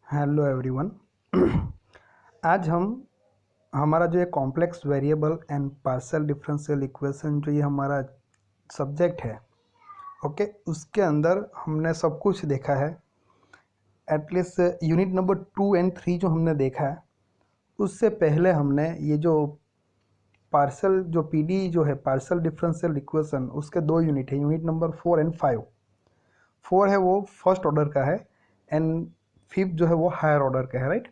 Hello everyone. आज हम हमारा जो ये complex variable and partial differential equation जो ये हमारा सब्जेक्ट है, ओके, उसके अंदर हमने सब कुछ देखा है। एटलीस्ट यूनिट नंबर 2 और 3 जो हमने देखा है, उससे पहले हमने ये जो पार्शियल जो पीडी जो है पार्शियल डिफरेंशियल इक्वेशन, उसके 2 यूनिट है, यूनिट नंबर 4 और 5। 4 है वो फर्स्ट ऑर्डर का है एंड 5th जो है वो हायर ऑर्डर का है, राइट।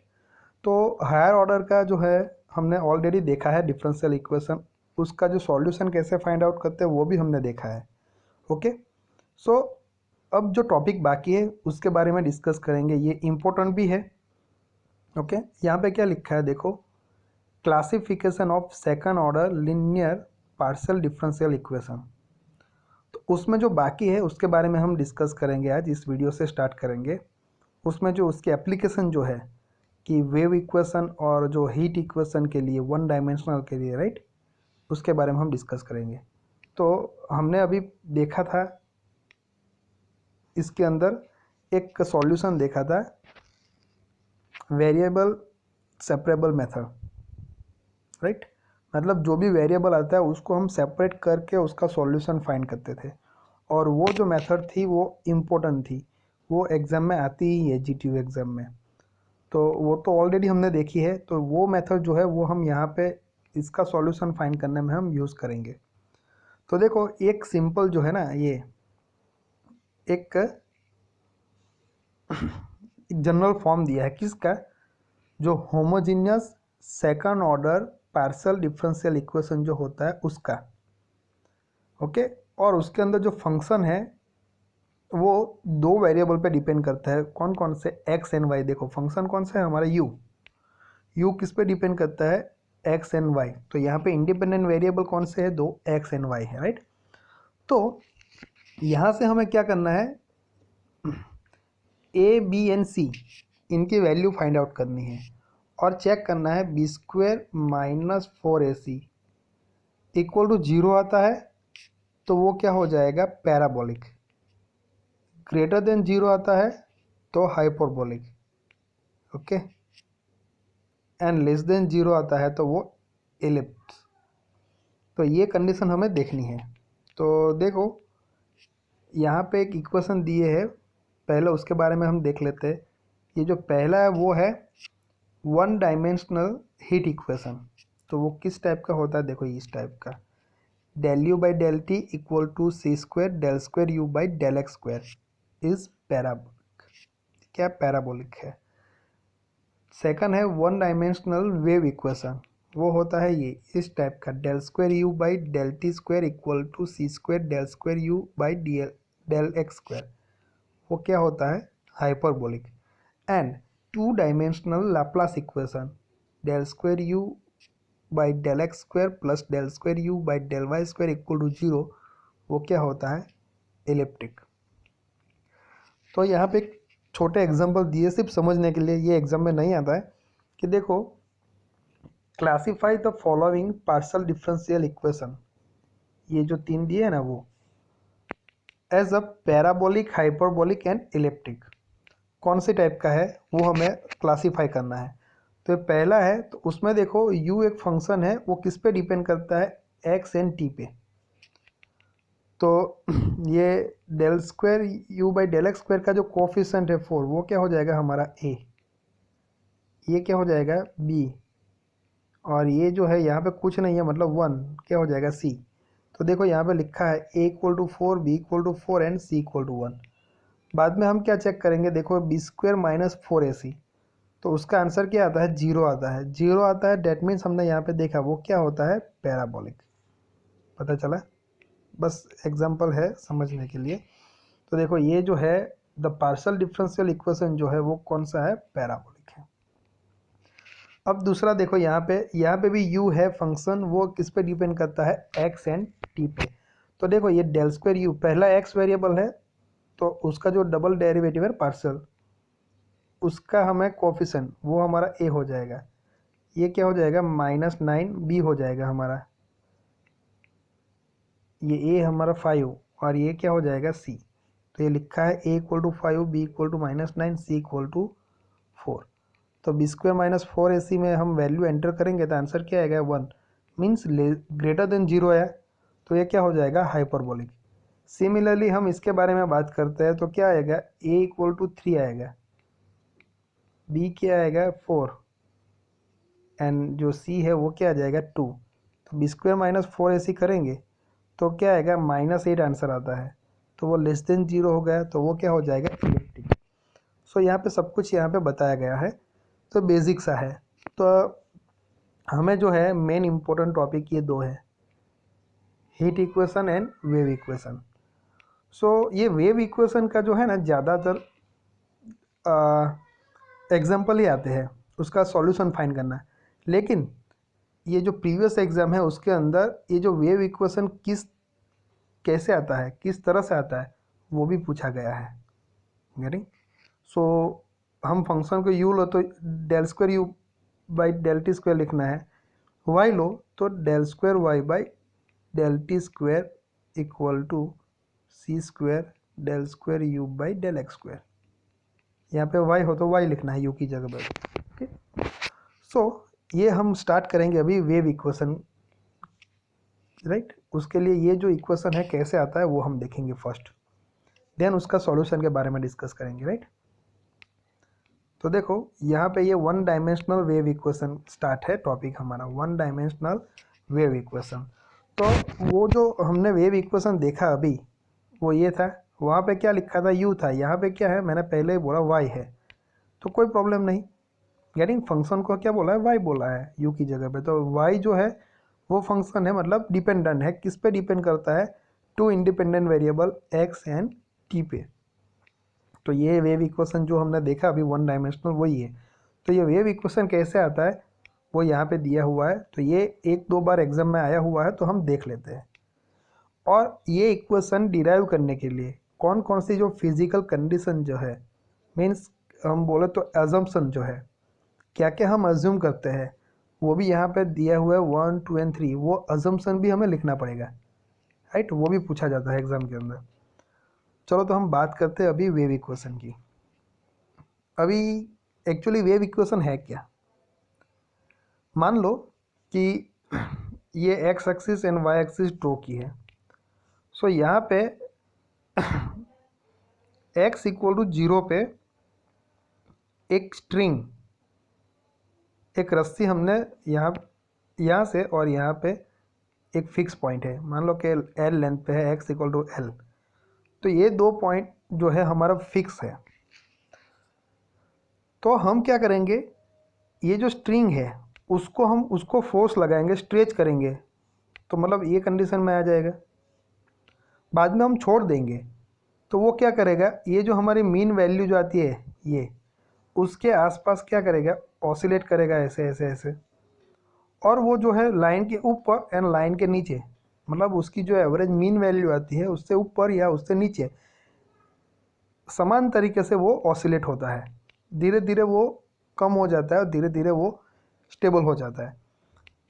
तो हायर ऑर्डर का जो है हमने ऑलरेडी देखा है डिफरेंशियल इक्वेशन, उसका जो सॉल्यूशन कैसे फाइंड आउट करते हैं वो भी हमने देखा है। ओके, सो अब जो टॉपिक बाकी है उसके बारे में डिस्कस करेंगे, ये इम्पोर्टेंट भी है। ओके, यहाँ पे क्या लिखा है देखो, classification of second order linear partial differential equation. तो उसमें जो बाकी है उसके बारे में हम डिस्कस करेंगे, आज इस वीडियो से स्टार्ट करेंगे। उसमें जो उसकी एप्लीकेशन जो है कि वेव इक्वेशन और जो हीट इक्वेशन के लिए, वन डायमेंशनल के लिए, राइट, उसके बारे में हम डिस्कस करेंगे। तो हमने अभी देखा था, इसके अंदर एक सॉल्यूशन देखा था, वेरिएबल सेपरेबल मेथड, राइट। मतलब जो भी वेरिएबल आता है उसको हम सेपरेट करके उसका सॉल्यूशन फाइंड करते थे, और वो जो मेथड थी वो इम्पोर्टेंट थी, वो एग्ज़ाम में आती ही है, जीटीयू एग्ज़ाम में। तो वो तो ऑलरेडी हमने देखी है, तो वो मेथड जो है वो हम यहाँ पे इसका सॉल्यूशन फाइंड करने में हम यूज़ करेंगे। तो देखो, एक सिंपल जो है ना, ये एक जनरल फॉर्म दिया है किसका, जो homogeneous second order partial differential equation जो होता है उसका। ओके, और उसके अंदर जो फंक्शन है वो दो वेरिएबल पे डिपेंड करता है। कौन कौन से? X and y. देखो फंक्शन कौन सा है हमारा, यू किस पे डिपेंड करता है, एक्स एंड वाई। तो यहाँ पे इंडिपेंडेंट वेरिएबल कौन से है, दो, एक्स एंड वाई है, राइट। तो यहाँ से हमें क्या करना है, ए बी एंड सी, इनकी वैल्यू फाइंड आउट करनी है और चेक करना है b square minus 4ac equal to 0 आता है तो वो क्या हो जाएगा, पैराबोलिक। ग्रेटर देन 0 आता है तो hyperbolic, okay, and less than 0 आता है तो वो एलिप्स। तो ये कंडीशन हमें देखनी है। तो देखो, यहाँ पे एक इक्वेशन दिए है, पहले उसके बारे में हम देख लेते हैं। ये जो पहला है वो है वन डायमेंशनल हीट इक्वेशन। तो वो किस टाइप का होता है, देखो इस टाइप का, del u by del t equal to c square del square u by del x square is parabolic. क्या पैराबोलिक है। सेकंड है वन डायमेंशनल वेव इक्वेशन, वो होता है ये इस टाइप का, del square u by del t square equal to c square del square u by del x square. वो क्या होता है, hyperbolic. And two dimensional Laplace equation, del square u by del x square plus del square u by del y square equal to 0, वो क्या होता है, elliptic. तो यहाँ पे एक छोटे एग्जांपल दिए सिर्फ समझने के लिए, ये एग्जाम में नहीं आता है, कि देखो, classify the following partial differential equation, ये जो 3 दिए है ना, वो as a parabolic, hyperbolic and elliptic. कौन से टाइप का है वो हमें क्लासीफाई करना है। तो ये पहला है, तो उसमें देखो u एक फंक्शन है, वो किस पे डिपेंड करता है, x एंड t पे। तो ये del square u by del x square का जो कोफिशिएंट है 4, वो क्या हो जाएगा हमारा a, ये क्या हो जाएगा b, और ये जो है यहाँ पे कुछ नहीं है मतलब 1, क्या हो जाएगा c। तो देखो यहाँ पे लिखा है a equal to 4, b equal to 4 and c equal to 1। बाद में हम क्या चेक करेंगे, देखो बी स्क्वायर माइनस 4ac, तो उसका आंसर क्या आता है, 0 आता है। 0 आता है, डेट मीन्स हमने यहाँ पे देखा वो क्या होता है, पैराबोलिक। पता चला, बस एग्जांपल है समझने के लिए। तो देखो ये जो है द पार्शियल डिफरेंशियल इक्वेशन जो है वो कौन सा है, पैराबोलिक है। अब दूसरा देखो, यहाँ पे भी u है फंक्शन, वो किस पे डिपेंड करता है, x एंड t पे। तो देखो ये डेल स्क्वायर यू, पहला x वेरिएबल है तो उसका जो डबल डेरिवेटिव है पार्शियल, उसका हमें कोफिशिएंट वो हमारा a हो जाएगा। ये क्या हो जाएगा, -9b हो जाएगा हमारा, ये a हमारा 5, और ये क्या हो जाएगा c। तो ये लिखा है a equal to 5, b equal to -9, c equal to 4। तो बी स्क्वायर माइनस 4ac में हम वैल्यू एंटर करेंगे तो आंसर क्या आएगा 1, मीन्स ग्रेटर देन 0 है, तो ये क्या हो जाएगा हाइपरबोलिक। सिमिलरली हम इसके बारे में बात करते हैं तो क्या आएगा a इक्वल टू 3 आएगा, b क्या आएगा 4 एंड जो c है वो क्या आ जाएगा 2। तो बी स्क्वायर माइनस 4ac करेंगे तो क्या आएगा -8 आंसर आता है, तो वो लेस देन 0 हो गया, तो वो क्या हो जाएगा इलिप्टिक। सो यहाँ पे सब कुछ यहाँ पे बताया गया है, तो बेसिक सा है। तो हमें जो है मेन इम्पोर्टेंट टॉपिक ये दो है, heat equation and wave equation. So ये वेव इक्वेशन का जो है ना ज़्यादातर एग्जाम्पल ही आते हैं, उसका सॉल्यूशन फाइंड करना है। लेकिन ये जो प्रीवियस एग्जाम है उसके अंदर ये जो वेव इक्वेशन कैसे आता है, किस तरह से आता है, वो भी पूछा गया है। गेटिंग? सो हम फंक्शन को यू लो तो del square u by del t square लिखना है, वाई लो तो del square y by del t square equal to c square del square u by del x square. यहाँ पे y हो तो y लिखना है u की जगह पर। ओके, सो ये हम स्टार्ट करेंगे अभी वेव इक्वेशन, राइट। उसके लिए ये जो इक्वेशन है कैसे आता है वो हम देखेंगे फर्स्ट, देन उसका सॉल्यूशन के बारे में डिस्कस करेंगे, राइट। तो देखो यहाँ पे ये one dimensional wave equation start है टॉपिक हमारा, वन डायमेंशनल वेव इक्वेशन। तो वो जो हमने वेव इक्वेशन देखा अभी वो ये था, वहाँ पे क्या लिखा था u था, यहाँ पे क्या है मैंने पहले ही बोला y है, तो कोई प्रॉब्लम नहीं। गेटिंग? फंक्शन को क्या बोला है y बोला है u की जगह पे, तो y जो है वो फंक्शन है, मतलब डिपेंडेंट है, किस पे डिपेंड करता है, two independent variable x and t पे। तो ये वेव इक्वेशन जो हमने देखा अभी वन डायमेंशनल वही है। तो ये वेव इक्वेशन कैसे आता है वो यहाँ पे दिया हुआ है, तो ये एक दो बार एग्जाम में आया हुआ है, तो हम देख लेते हैं। और ये इक्वेशन डिराइव करने के लिए कौन कौन सी जो फिजिकल कंडीशन जो है, मीन्स हम बोले तो एजम्पशन जो है, क्या क्या हम अज्यूम करते हैं, वो भी यहाँ पे दिया हुआ है 1 2 एंड 3, वो अजम्पशन भी हमें लिखना पड़ेगा, राइट। वो भी पूछा जाता है एग्जाम के अंदर। चलो तो हम बात करते हैं अभी वेव इक्वेशन की। अभी एक्चुअली वेव इक्वेशन है क्या, मान लो कि ये x axis and y axis draw की है। सो यहाँ पे x इक्वल टू 0 पे एक स्ट्रिंग, एक रस्सी हमने यहाँ से और यहाँ पे एक फिक्स पॉइंट है, मान लो कि l लेंथ पे है, x इक्वल टू l। तो ये दो पॉइंट जो है हमारा फिक्स है। तो हम क्या करेंगे, ये जो स्ट्रिंग है उसको फोर्स लगाएंगे, स्ट्रेच करेंगे, तो मतलब ये कंडीशन में आ जाएगा। बाद में हम छोड़ देंगे तो वो क्या करेगा, ये जो हमारी मीन वैल्यू जो आती है ये उसके आसपास क्या करेगा, ऑसिलेट करेगा ऐसे ऐसे ऐसे। और वो जो है लाइन के ऊपर एंड लाइन के नीचे, मतलब उसकी जो एवरेज मीन वैल्यू आती है उससे ऊपर या उससे नीचे समान तरीके से वो ऑसिलेट होता है। धीरे धीरे वो कम हो जाता है और धीरे धीरे वो स्टेबल हो जाता है।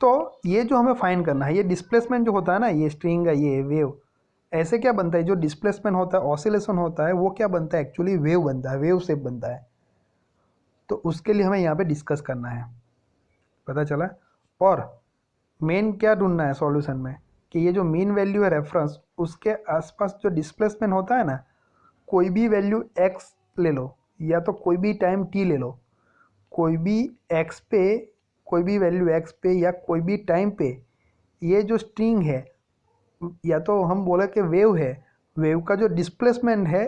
तो ये जो हमें फाइंड करना है, ये डिस्प्लेसमेंट जो होता है ना, ये स्ट्रिंग का ये वेव ऐसे क्या बनता है, जो डिस्प्लेसमेंट होता है, ऑसिलेशन होता है, वो क्या बनता है एक्चुअली वेव बनता है, वेव शेप बनता है। तो उसके लिए हमें यहाँ पे डिस्कस करना है, पता चला। और मेन क्या ढूंढना है सॉल्यूशन में, कि ये जो मीन वैल्यू है रेफरेंस, उसके आसपास जो डिस्प्लेसमेंट होता है ना, कोई भी वैल्यू x ले लो या तो कोई भी टाइम t ले लो, कोई भी x पे, कोई भी वैल्यू x पे या कोई भी टाइम पे, ये जो स्ट्रिंग है या तो हम बोले कि वेव है, वेव का जो डिस्प्लेसमेंट है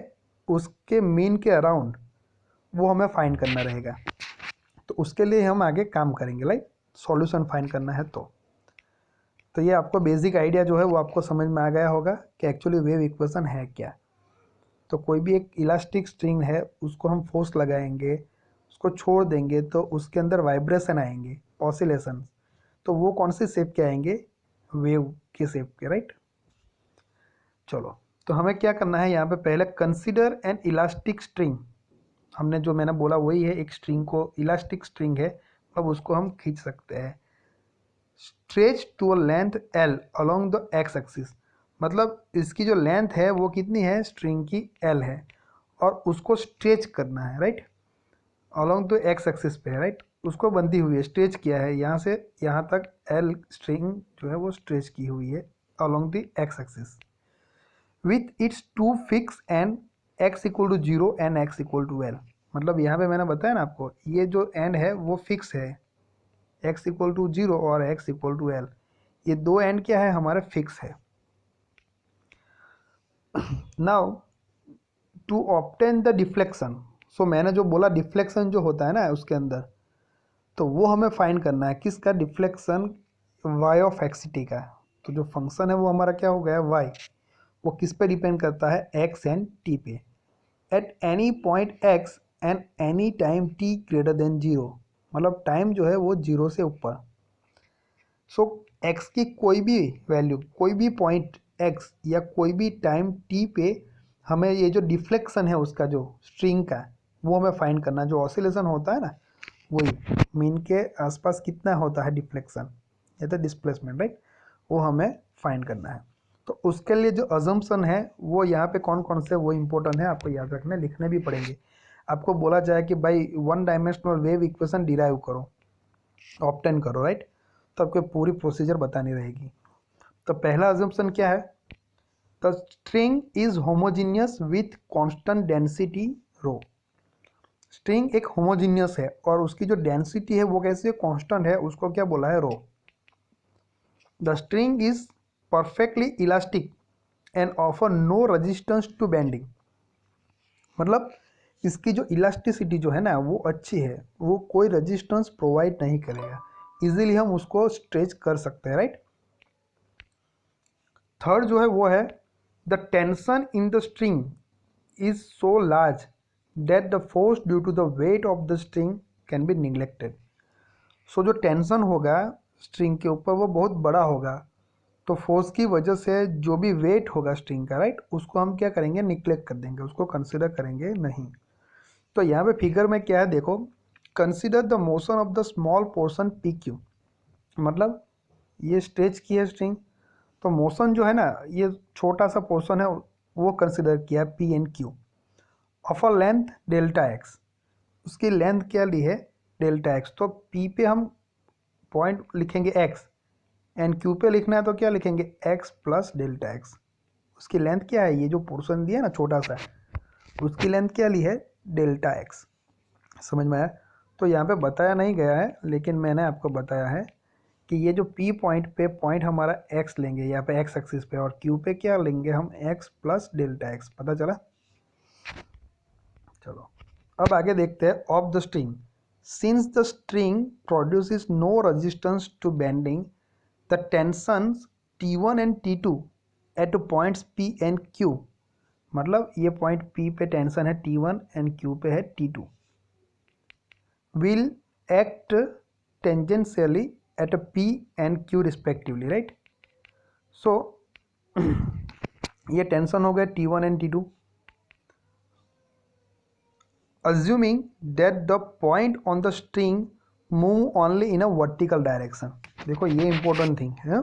उसके मीन के अराउंड वो हमें फाइंड करना रहेगा। तो उसके लिए हम आगे काम करेंगे, लाइक सॉल्यूशन फाइंड करना है। तो ये आपको बेसिक आइडिया जो है वो आपको समझ में आ गया होगा कि एक्चुअली वेव इक्वेशन है क्या। तो कोई भी एक इलास्टिक स्ट्रिंग है, उसको हम फोर्स लगाएंगे, उसको छोड़ देंगे तो उसके अंदर वाइब्रेशन आएंगे, ऑसिलेशन, तो वो कौन से शेप के आएंगे, वेव के शेप के, राइट। चलो तो हमें क्या करना है यहाँ पे, पहले कंसीडर एन इलास्टिक स्ट्रिंग, हमने जो मैंने बोला वही है, एक स्ट्रिंग को इलास्टिक स्ट्रिंग है, अब उसको हम खींच सकते हैं, stretch to a length L along the x axis, मतलब इसकी जो लेंथ है वो कितनी है, स्ट्रिंग की L है, और उसको स्ट्रेच करना है, राइट। अलोंग तो एक्स एक्सिस पे है, राइट, उसको बंधी हुई है, स्ट्रेच किया है, यहाँ से यहाँ तक एल स्ट्रिंग जो है वो स्ट्रेच की हुई है along the x axis with its two fix end x equal to 0 and x equal to L. मतलब यहाँ पे मैंने बताया ना आपको, ये जो एंड है वो फिक्स है, एक्स इक्वल टू 0 और एक्स इक्वल टू एल, ये दो एंड क्या है हमारे फिक्स है। Now to obtain the deflection, so मैंने जो बोला डिफ्लेक्शन जो होता है ना उसके अंदर, तो वो हमें फाइंड करना है किसका, डिफ्लेक्शन वाई ऑफ एक्सिटी का। तो जो फंक्शन है वो हमारा क्या हो गया, वाई, वो किस पे डिपेंड करता है, एक्स एंड टी पे, at any point x and any time T greater than 0, मतलब टाइम जो है वो 0 से ऊपर। सो एक्स की कोई भी वैल्यू, कोई भी पॉइंट एक्स या कोई भी टाइम टी पे हमें ये जो डिफ्लेक्शन है उसका जो स्ट्रिंग का, वो हमें फाइंड करना है। जो ऑसिलेशन होता है ना वही मीन के आसपास कितना होता है डिफ्लेक्शन या तो डिस्प्लेसमेंट, राइट, वो हमें फाइंड करना है। तो उसके लिए जो अजम्पशन है वो यहाँ पे कौन कौन से वो इंपॉर्टेंट है, आपको याद रखने, लिखने भी पड़ेंगे। आपको बोला जाए कि भाई one dimensional wave equation derive करो, ऑब्टेन करो, राइट, तो आपको पूरी प्रोसीजर बतानी रहेगी। तो पहला अजम्पशन क्या है, the string is homogeneous with constant density rho. String एक होमोजीनियस है और उसकी जो डेंसिटी है वो कैसे कांस्टेंट है, उसको क्या बोला है, rho. The string is perfectly elastic and offer no resistance to bending, मतलब इसकी जो इलास्टिसिटी जो है ना वो अच्छी है, वो कोई रेजिस्टेंस प्रोवाइड नहीं करेगा, इजीली हम उसको स्ट्रेच कर सकते हैं, राइट। थर्ड जो है वो है the tension in the string is so large that the force due to the weight of the string can be neglected. So जो टेंशन होगा स्ट्रिंग के ऊपर वो बहुत बड़ा होगा, तो फोर्स की वजह से जो भी वेट होगा स्ट्रिंग का, राइट, उसको हम क्या करेंगे, निग्लेक्ट कर देंगे, उसको कंसिडर करेंगे नहीं। तो यहाँ पे फिगर में क्या है देखो, consider the motion of the small portion P Q, मतलब ये स्ट्रेच की है स्ट्रिंग, तो मोशन जो है ना ये छोटा सा पोर्शन है वो कंसिडर किया P and Q of a length delta x, उसकी लेंथ क्या ली है, डेल्टा एक्स। तो पी पे हम पॉइंट लिखेंगे एक्स एंड क्यू पे लिखना है तो क्या लिखेंगे, एक्स प्लस डेल्टा एक्स। उसकी लेंथ क्या है, ये जो पोर्शन दिया ना छोटा सा, उसकी लेंथ क्या ली है, डेल्टा एक्स। समझ में आया। तो यहाँ पे बताया नहीं गया है लेकिन मैंने आपको बताया है कि ये जो पी पॉइंट पे पॉइंट हमारा एक्स लेंगे यहाँ पे एक्स एक्सिस पे, और क्यू पे क्या लेंगे हम, एक्स प्लस डेल्टा एक्स। पता चला। चलो अब आगे देखते हैं of the string, since the string produces no resistance to bending the tensions T1 and T2 at points P and Q, मतलब ये पॉइंट P पे टेंशन है T1 एंड Q पे है T2, will act tangentially at a P and Q respectively, right? So ये tension हो गया T1 and T2, assuming that the point on the string move only in a vertical direction। देखो ये important thing है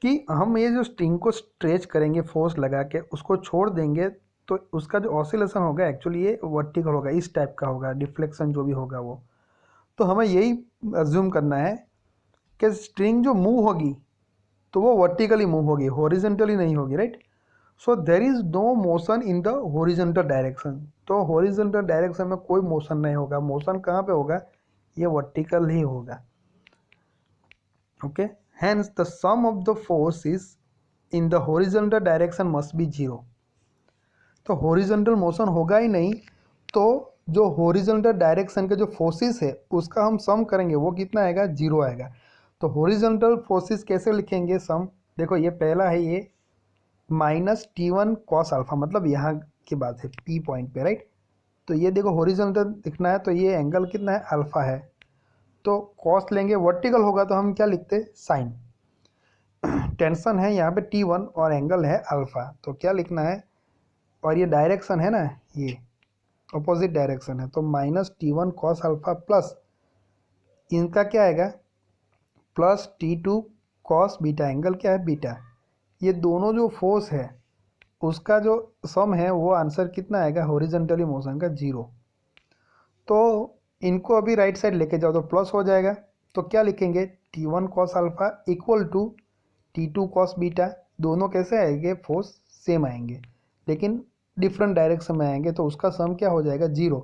कि हम ये जो स्ट्रिंग को स्ट्रेच करेंगे फोर्स लगा के उसको छोड़ देंगे तो उसका जो ऑसिलेशन होगा एक्चुअली ये वर्टिकल होगा, इस टाइप का होगा, डिफ्लेक्शन जो भी होगा वो। तो हमें यही अज्यूम करना है कि स्ट्रिंग जो मूव होगी तो वो वर्टिकली मूव होगी, हॉरिजॉन्टली नहीं होगी, right. So there is no motion in the horizontal direction, तो हॉरिजॉन्टल डायरेक्शन में कोई मोशन नहीं होगा। मोशन कहाँ पे होगा, ये वर्टिकल ही होगा, okay. Hence the sum of the forces in the horizontal direction must be 0। तो हॉरिजॉन्टल मोशन होगा ही नहीं, तो जो हॉरिजॉन्टल डायरेक्शन के जो फोर्सेस है उसका हम सम करेंगे, वो कितना आएगा, 0 आएगा। तो हॉरिजॉन्टल फोर्सेस कैसे लिखेंगे सम, देखो ये पहला है ये माइनस T1 कॉस अल्फा, मतलब यहाँ की बात है P पॉइंट पे, राइट। तो ये देखो हॉरिजॉन्टल लिखना है तो ये एंगल कितना है, अल्फा है, तो कॉस लेंगे, वर्टिकल होगा तो हम क्या लिखते, साइन। टेंशन है यहाँ पे T1 और एंगल है अल्फा, तो क्या लिखना है, और ये डायरेक्शन है ना, ये अपोजिट डायरेक्शन है, तो minus T1 cos alpha plus इनका क्या आएगा, plus T2 cos beta, angle क्या है, बीटा। ये दोनों जो फोर्स है उसका जो सम है वो आंसर कितना आएगा, हॉरिजॉन्टली मोशन का 0। तो इनको अभी राइट साइड लेके जाओ तो प्लस हो जाएगा। तो क्या लिखेंगे, T1 cos alpha equal to T2 cos beta. दोनों कैसे आएंगे, फोर्स सेम आएंगे लेकिन डिफरेंट डायरेक्शन में आएंगे, तो उसका सम क्या हो जाएगा, जीरो।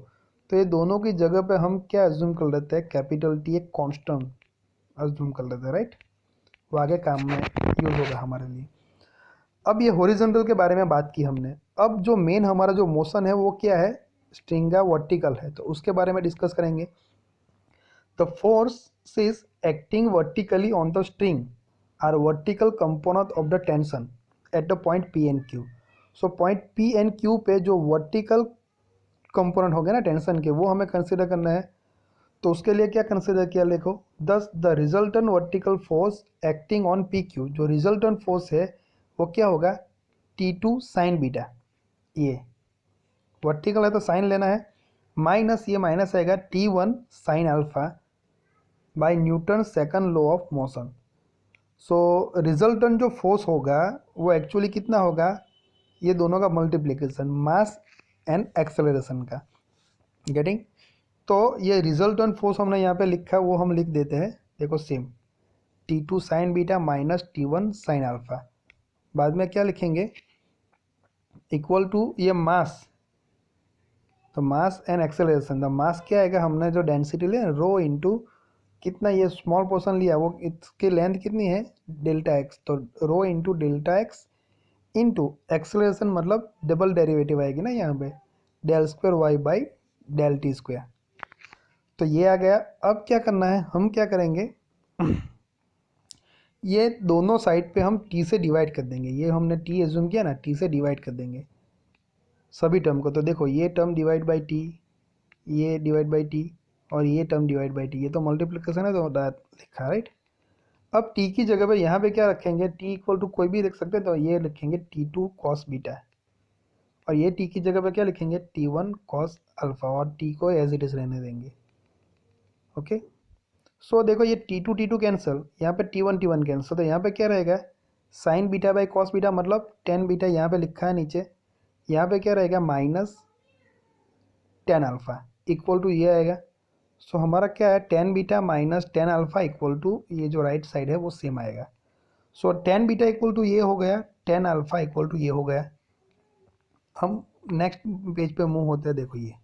तो ये दोनों की जगह पे हम क्या अज्यूम कर लेते हैं, कैपिटल T एक कांस्टेंट अज्यूम कर लेते हैं, राइट। वो आगे काम में यूज होगा हमारे लिए। अब ये हॉरिजॉन्टल के बारे में बात की हमने। अब जो मेन हमारा जो मोशन है वो क्या है, स्ट्रिंग का वर्टिकल है, तो उसके बारे में डिस्कस करेंगे। The forces acting vertically on the string are vertical component of the tension at the point P and Q. So point P and Q पे जो वर्टिकल कंपोनेंट हो गए ना टेंशन के, वो हमें कंसिडर करना है। तो उसके लिए क्या कंसिडर किया, देखो, दस the resultant vertical force acting on P Q. जो रिजल्टेंट फोर्स है वो क्या होगा, T2 साइन बीटा। ये वर्टिकल है तो साइन लेना है, माइनस ये माइनस आएगा T1 sine alpha by Newton second law of motion. So resultant जो फोर्स होगा वो एक्चुअली कितना होगा, ये दोनों का मल्टीप्लिकेशन, मास एंड एक्सेलरेशन का। गेटिंग। तो ये रिजल्टेंट फोर्स हमने यहाँ पे लिखा है वो हम लिख देते हैं, देखो same, T2 sign beta minus T1 sine alpha. बाद में क्या लिखेंगे, इक्वल टू ये मास, तो mass and acceleration. The mass क्या आएगा, हमने जो डेंसिटी लिया रो इंटू कितना, ये स्मॉल पोर्शन लिया वो इसकी लेंथ कितनी है, डेल्टा एक्स, तो rho into delta x into acceleration, मतलब डबल डेरिवेटिव आएगी ना यहाँ पे, del square y by del t square. तो ये आ गया। अब क्या करना है, हम क्या करेंगे ये दोनों साइड पे हम टी से डिवाइड कर देंगे। ये हमने टी एज्यूम किया ना, टी से डिवाइड कर देंगे सभी टर्म को। तो देखो ये टर्म डिवाइड बाई टी, ये डिवाइड बाई टी, और ये टर्म डिवाइड बाई टी। ये तो मल्टीप्लिकेशन है तो लिखा, राइट। अब टी की जगह पे यहाँ पे क्या रखेंगे, टी इक्वल टू कोई भी लिख सकते हैं, तो ये लिखेंगे T2 कॉस बीटा। और ये टी की जगह पे क्या लिखेंगे, T1 कॉस अल्फा, और टी को एज इट इज रहने देंगे। ओके। सो देखो ये T2 कैंसिल, यहाँ पे T1 कैंसिल, तो यहाँ पे क्या रहेगा, sine beta by cos beta, मतलब टेन बीटा यहाँ पे लिखा है नीचे। यहाँ पे क्या रहेगा, minus tan alpha equal to ये आएगा। सो हमारा क्या है, tan beta minus tan alpha equal to ये जो राइट साइड है वो सेम आएगा। So tan beta equal to ये हो गया, टेन अल्फा इक्वल टू ये हो गया। हम नेक्स्ट पेज पे मूव होते हैं, देखो ये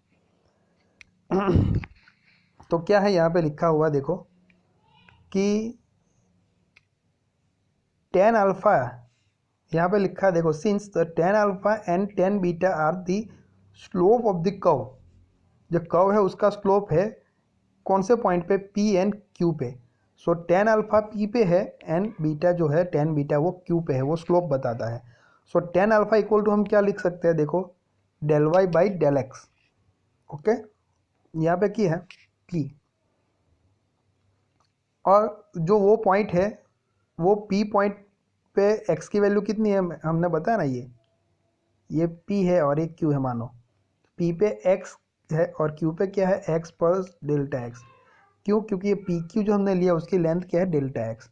तो क्या है यहाँ पे लिखा हुआ, देखो कि टेन अल्फा यहाँ पे लिखा है, देखो, since the tan alpha and tan beta are the slope of the curve. जो कर्व है उसका स्लोप है कौन से पॉइंट पे, पी एंड क्यू पे। सो टेन अल्फा पी पे है एंड बीटा जो है टेन बीटा वो क्यू पे है, वो स्लोप बताता है। So tan alpha equal to हम क्या लिख सकते हैं, देखो, del y by del x. Okay, यहाँ पे की है पी, और जो वो पॉइंट है वो पी पॉइंट पे एक्स की वैल्यू कितनी है, हमने बताया ना, ये पी है और ये क्यू है। मानो पी पे एक्स है और क्यू पे क्या है, एक्स प्लस डेल्टा एक्स। क्यों, क्योंकि ये पी क्यू जो हमने लिया उसकी लेंथ क्या है, डेल्टा एक्स।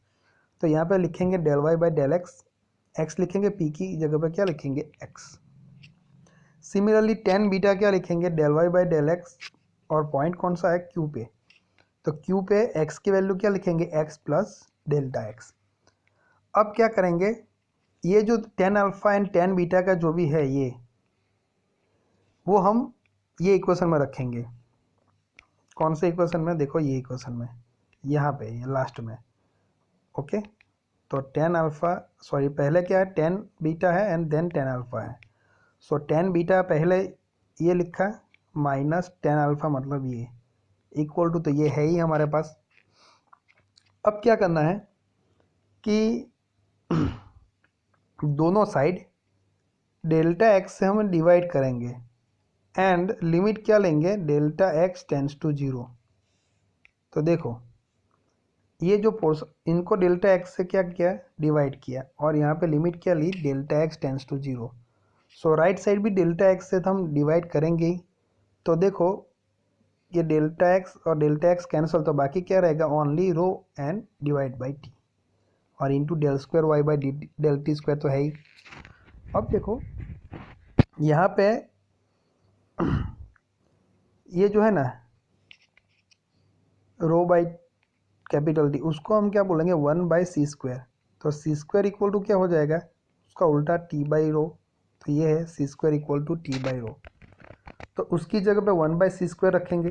तो यहाँ पे लिखेंगे del y by del x, x लिखेंगे, पी की जगह पे क्या लिखेंगे, एक्स। सिमिलरली टेन बीटा क्या लिखेंगे, del y by del x, और पॉइंट कौन सा है, क्यू पे। तो क्यू पे एक्स की वैल्यू क्या लिखेंगे, एक्स प्लस डेल्टा एक्स। अब क्या करेंगे, ये जो ten alpha and tan beta का जो भी है ये, वो हम ये इक्वेशन में रखेंगे। कौन से इक्वेशन में, देखो ये इक्वेशन में, यहाँ पे ये लास्ट में। ओके, तो टेन अल्फा, सॉरी पहले क्या है, टेन बीटा है एंड देन टेन अल्फा है। सो टेन बीटा पहले ये लिखा माइनस टेन अल्फा, मतलब ये इक्वल टू, तो ये है ही हमारे पास। अब क्या करना है कि दोनों साइड डेल्टा एक्स से हम डिवाइड करेंगे एंड लिमिट क्या लेंगे, delta x tends to zero. तो देखो ये जो पोर्शन, इनको डेल्टा एक्स से क्या किया, डिवाइड किया, और यहाँ पे लिमिट क्या ली, delta x tends to zero. So right side भी डेल्टा एक्स से हम डिवाइड करेंगे ही। तो देखो ये डेल्टा एक्स और डेल्टा एक्स कैंसिल, तो बाकी क्या रहेगा, only rho and divide by t, और into del square y by del t square तो है ही। अब देखो यहाँ पे ये जो है ना, रो बाई कैपिटल डी, उसको हम क्या बोलेंगे 1/c²। तो c² इक्वल टू क्या हो जाएगा, उसका उल्टा t/रो। तो ये है c² इक्वल टू t/रो। तो उसकी जगह पे 1/c² रखेंगे,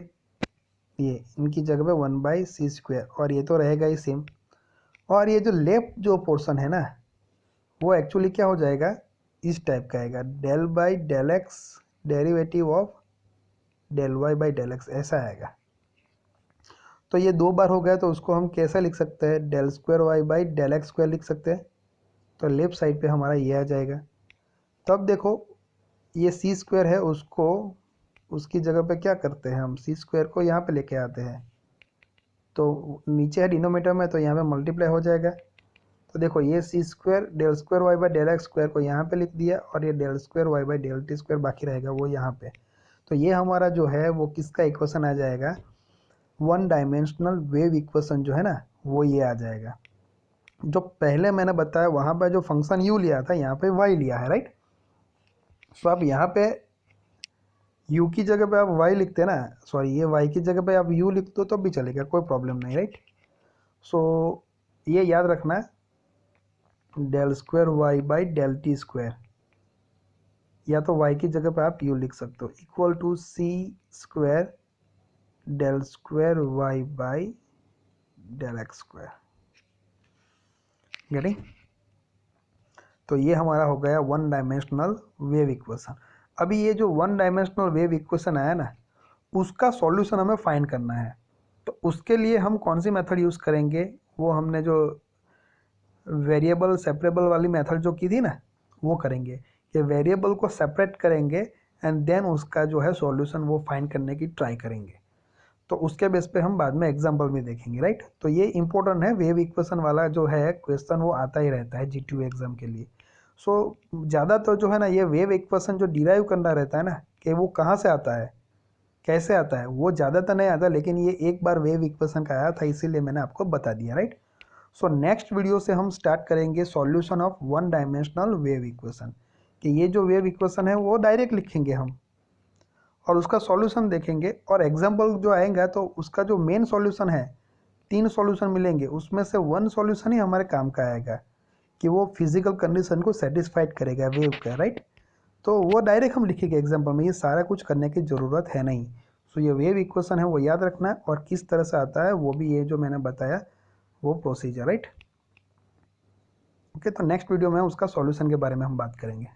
ये इनकी जगह पे 1/c², और ये तो रहेगा ही सेम। और ये जो लेफ्ट जो पोर्शन है ना, वो एक्चुअली क्या हो जाएगा, इस टाइप का आएगा, del by del x derivative of del y by del x, ऐसा आएगा। तो ये 2 बार हो गया, तो उसको हम कैसे लिख सकते हैं, del square y by del x square लिख सकते हैं। तो लेफ्ट साइड पे हमारा ये आ जाएगा। तो अब देखो ये c² है, उसको उसकी जगह पे क्या करते हैं हम, c² को यहाँ पे लेके आते हैं। तो नीचे है डिनोमीटर में, तो यहाँ पे मल्टीप्लाई हो जाएगा। तो देखो ये c² del square y by del x square को यहाँ पे लिख दिया, और ये del square y by del t square बाकी रहेगा वो यहाँ पे। तो ये हमारा जो है वो किसका इक्वेशन आ जाएगा, 1 डायमेंशनल वेव इक्वेशन जो है ना, वो ये आ जाएगा। जो पहले मैंने बताया वहाँ पे जो फंक्शन u लिया था, यहाँ पे y लिया है, राइट। सो आप यहाँ पे u की जगह पे आप y लिखते हैं ना, सॉरी ये y की जगह पे आप u लिख दो तो भी चलेगा, कोई प्रॉब्लम नहीं, राइट। सो ये याद रखना, del square y by del t square, या तो y की जगह पे आप u लिख सकते हो, equal to c² del square y by del x square. Getting. तो ये हमारा हो गया 1 डायमेंशनल वेव इक्वेशन। अभी ये जो 1 डायमेंशनल वेव इक्वेशन आया ना, उसका सॉल्यूशन हमें फाइंड करना है। तो उसके लिए हम कौन सी मेथड यूज़ करेंगे, वो हमने जो वेरिएबल सेपरेबल वाली मेथड जो की थी ना, वो करेंगे। कि वेरिएबल को सेपरेट करेंगे एंड देन उसका जो है सॉल्यूशन वो फाइंड करने की ट्राई करेंगे। तो उसके बेस पे हम बाद में एग्जाम्पल भी देखेंगे, राइट। तो ये इंपॉर्टेंट है, वेव इक्वेशन वाला जो है क्वेश्चन वो आता ही रहता है GTU एग्जाम के लिए। सो ज़्यादातर जो है ना, ये वेव इक्वेशन जो डिराइव करना रहता है ना, कि वो कहाँ से आता है, कैसे आता है, वो ज़्यादातर नहीं आता, लेकिन ये एक बार वेव इक्वेशन का आया था, इसीलिए मैंने आपको बता दिया, राइट। सो नेक्स्ट वीडियो से हम स्टार्ट करेंगे solution of 1 dimensional wave equation, कि ये जो वेव इक्वेशन है वो डायरेक्ट लिखेंगे हम, और उसका सॉल्यूशन देखेंगे, और एग्जाम्पल जो आएगा तो उसका जो मेन सॉल्यूशन है, 3 सॉल्यूशन मिलेंगे, उसमें से 1 सॉल्यूशन ही हमारे काम का आएगा, कि वो फिजिकल कंडीशन को सेटिस्फाइड करेगा वेव का, राइट। तो वो डायरेक्ट हम लिखेंगे एग्जाम्पल में, ये सारा कुछ करने की ज़रूरत है नहीं। सो ये वेव इक्वेशन है वो याद रखना है, और किस तरह से आता है वो भी, ये जो मैंने बताया वो प्रोसीजर, राइट। ओके, तो नेक्स्ट वीडियो में उसका सॉल्यूशन के बारे में हम बात करेंगे।